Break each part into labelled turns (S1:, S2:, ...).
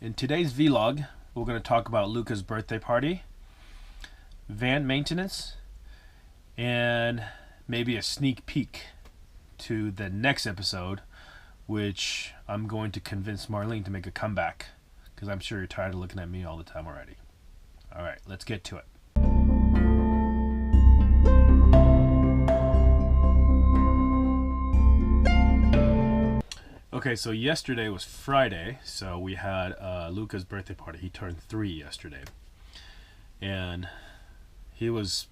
S1: In today's vlog, we're going to talk about Luka's birthday party, van maintenance, and maybe a sneak peek to the next episode, which I'm going to convince Marlene to make a comeback, because I'm sure you're tired of looking at me all the time already. Alright, let's get to it. Okay, so yesterday was Friday, so we had Luka's birthday party. He turned 3 yesterday. And he was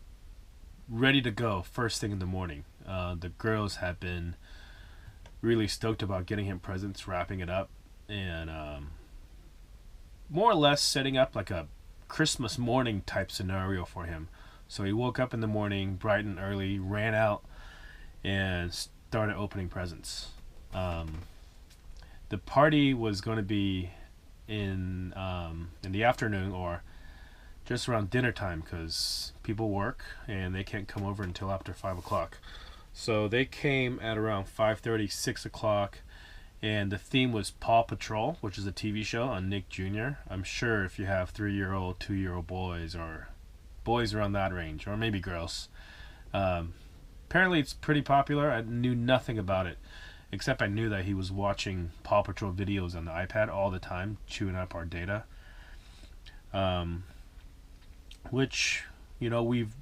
S1: ready to go first thing in the morning. The girls had been really stoked about getting him presents, wrapping it up, and more or less setting up like a Christmas morning type scenario for him. So he woke up in the morning, bright and early, ran out, and started opening presents. The party was going to be in the afternoon or just around dinner time, because people work and they can't come over until after 5 o'clock. So they came at around 5:30, 6 o'clock, and the theme was Paw Patrol, which is a TV show on Nick Jr. I'm sure if you have 3-year-old, 2-year-old boys, or boys around that range, or maybe girls. Apparently it's pretty popular. I knew nothing about it, except I knew that he was watching Paw Patrol videos on the iPad all the time, chewing up our data. Which, you know, we've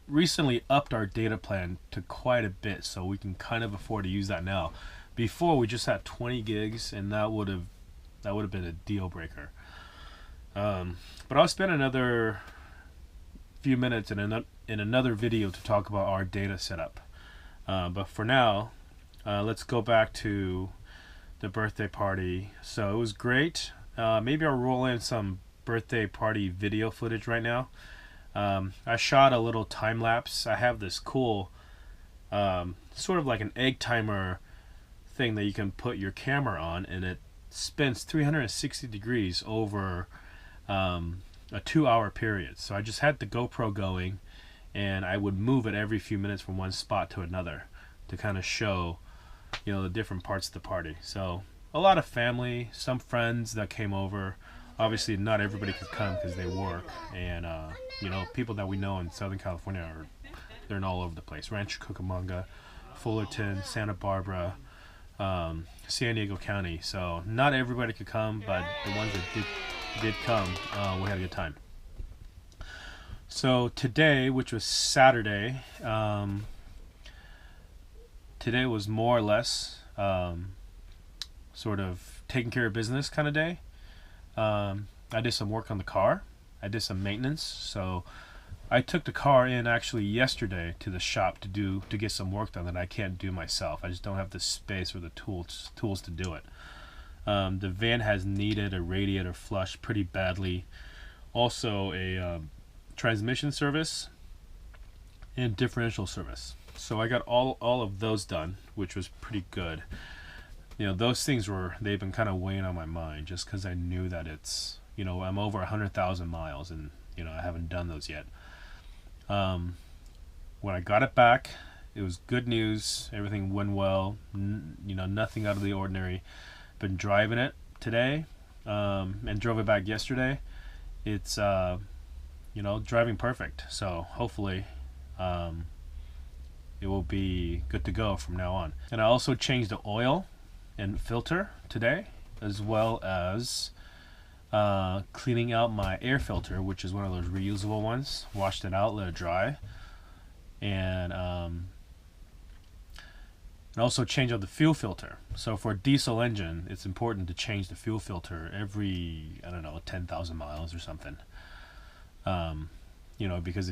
S1: recently upped our data plan to quite a bit, so we can kind of afford to use that now. Before, we just had 20 gigs, and that would have been a deal breaker. But I'll spend another few minutes in another video to talk about our data setup. But for now, let's go back to the birthday party. So it was great. Maybe I'll roll in some birthday party video footage right now. I shot a little time lapse. I have this cool sort of like an egg timer thing that you can put your camera on, and it spins 360 degrees over a 2-hour period. So I just had the GoPro going, and I would move it every few minutes from one spot to another to kind of show, you know, the different parts of the party. So a lot of family, some friends that came over. Obviously not everybody could come because they work, and you know, people that we know in Southern California they're all over the place. Rancho Cucamonga, Fullerton, Santa Barbara, San Diego County. So not everybody could come, but the ones that did come, we had a good time. So today, which was Saturday, today was more or less sort of taking care of business kind of day. I did some work on the car. I did some maintenance. So I took the car in actually yesterday to the shop to get some work done that I can't do myself. I just don't have the space or the tools to do it. The van has needed a radiator flush pretty badly. Also a transmission service and differential service. So I got all of those done, which was pretty good. You know, those things they've been kind of weighing on my mind, just because I knew that it's, you know, I'm over 100,000 miles, and, you know, I haven't done those yet. When I got it back, it was good news. Everything went well. You know, nothing out of the ordinary. Been driving it today, and drove it back yesterday. It's, you know, driving perfect. So hopefully, it will be good to go from now on. And I also changed the oil and filter today, as well as cleaning out my air filter, which is one of those reusable ones. Washed it out, let it dry, and also change out the fuel filter. So for a diesel engine, it's important to change the fuel filter every, I don't know, 10,000 miles or something. You know, because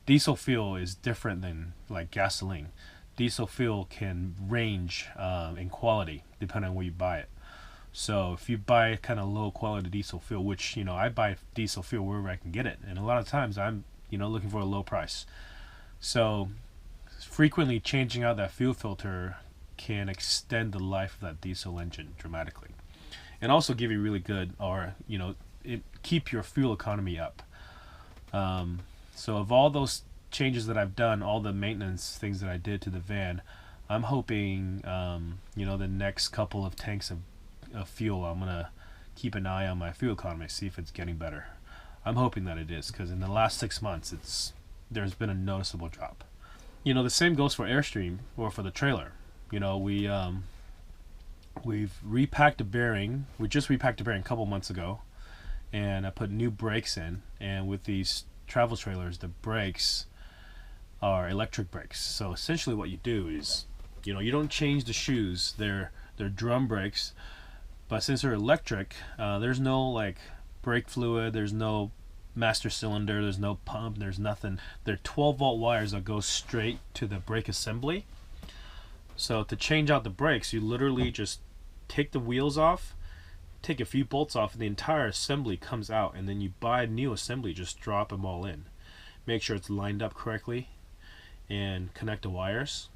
S1: diesel fuel is different than like gasoline. Diesel fuel can range in quality depending on where you buy it. So if you buy kind of low quality diesel fuel, which, you know, I buy diesel fuel wherever I can get it, and a lot of times I'm, you know, looking for a low price. So frequently changing out that fuel filter can extend the life of that diesel engine dramatically, and also give you really good, or, you know, keep your fuel economy up. So of all those changes that I've done, all the maintenance things that I did to the van, I'm hoping, you know, the next couple of tanks of fuel, I'm gonna keep an eye on my fuel economy, see if it's getting better. I'm hoping that it is, because in the last 6 months there's been a noticeable drop. The same goes for Airstream, or for the trailer. We've repacked a bearing. We just repacked a bearing a couple months ago, and I put new brakes in. And with these travel trailers, the brakes are electric brakes. So essentially what you do is, you don't change the shoes. They're drum brakes, but since they're electric, there's no like brake fluid, there's no master cylinder, there's no pump, there's nothing. They're 12-volt wires that go straight to the brake assembly. So to change out the brakes, you literally just take the wheels off, take a few bolts off, and the entire assembly comes out, and then you buy a new assembly, just drop them all in. Make sure it's lined up correctly and connect the wires,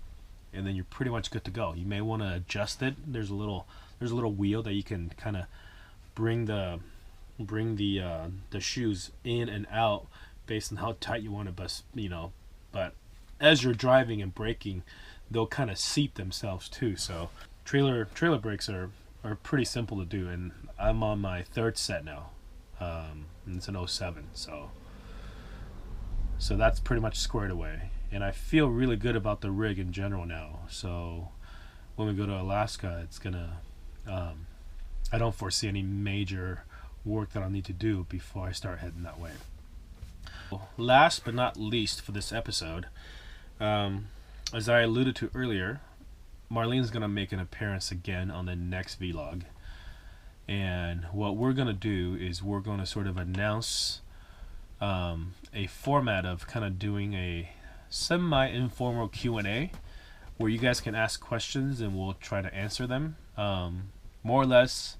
S1: and then you're pretty much good to go. You may want to adjust it. There's a little wheel that you can kind of bring the shoes in and out based on how tight you want it, but as you're driving and braking, they'll kind of seat themselves too. So trailer brakes are pretty simple to do, and I'm on my 3rd set now, and it's an 07, so that's pretty much squared away, and I feel really good about the rig in general now. So when we go to Alaska, it's gonna I don't foresee any major work that I'll need to do before I start heading that way. Last but not least for this episode, as I alluded to earlier, Marlene's going to make an appearance again on the next vlog. And what we're going to do is we're going to sort of announce a format of kind of doing a semi-informal Q&A where you guys can ask questions and we'll try to answer them. More or less,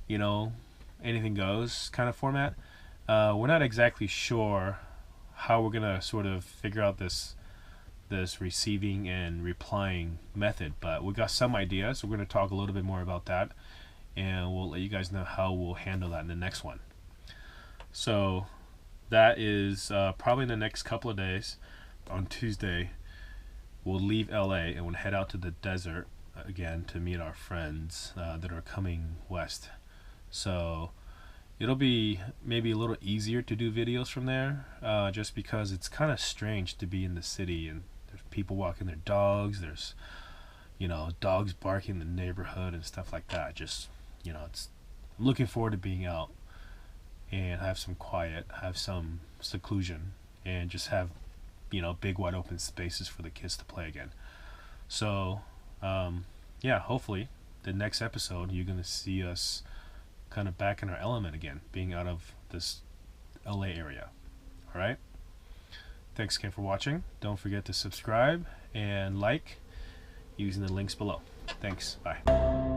S1: anything goes kind of format. We're not exactly sure how we're going to sort of figure out this receiving and replying method, but we got some ideas. We're going to talk a little bit more about that, and we'll let you guys know how we'll handle that in the next one. So that is probably in the next couple of days. On Tuesday we'll leave LA and we'll head out to the desert again to meet our friends that are coming west. So it'll be maybe a little easier to do videos from there, just because it's kind of strange to be in the city and there's people walking their dogs, there's dogs barking in the neighborhood and stuff like that. Just I'm looking forward to being out and have some quiet, have some seclusion, and just have big wide open spaces for the kids to play again. So yeah, hopefully the next episode you're gonna see us kind of back in our element again, being out of this LA area. Alright, thanks again for watching. Don't forget to subscribe and like using the links below. Thanks, bye.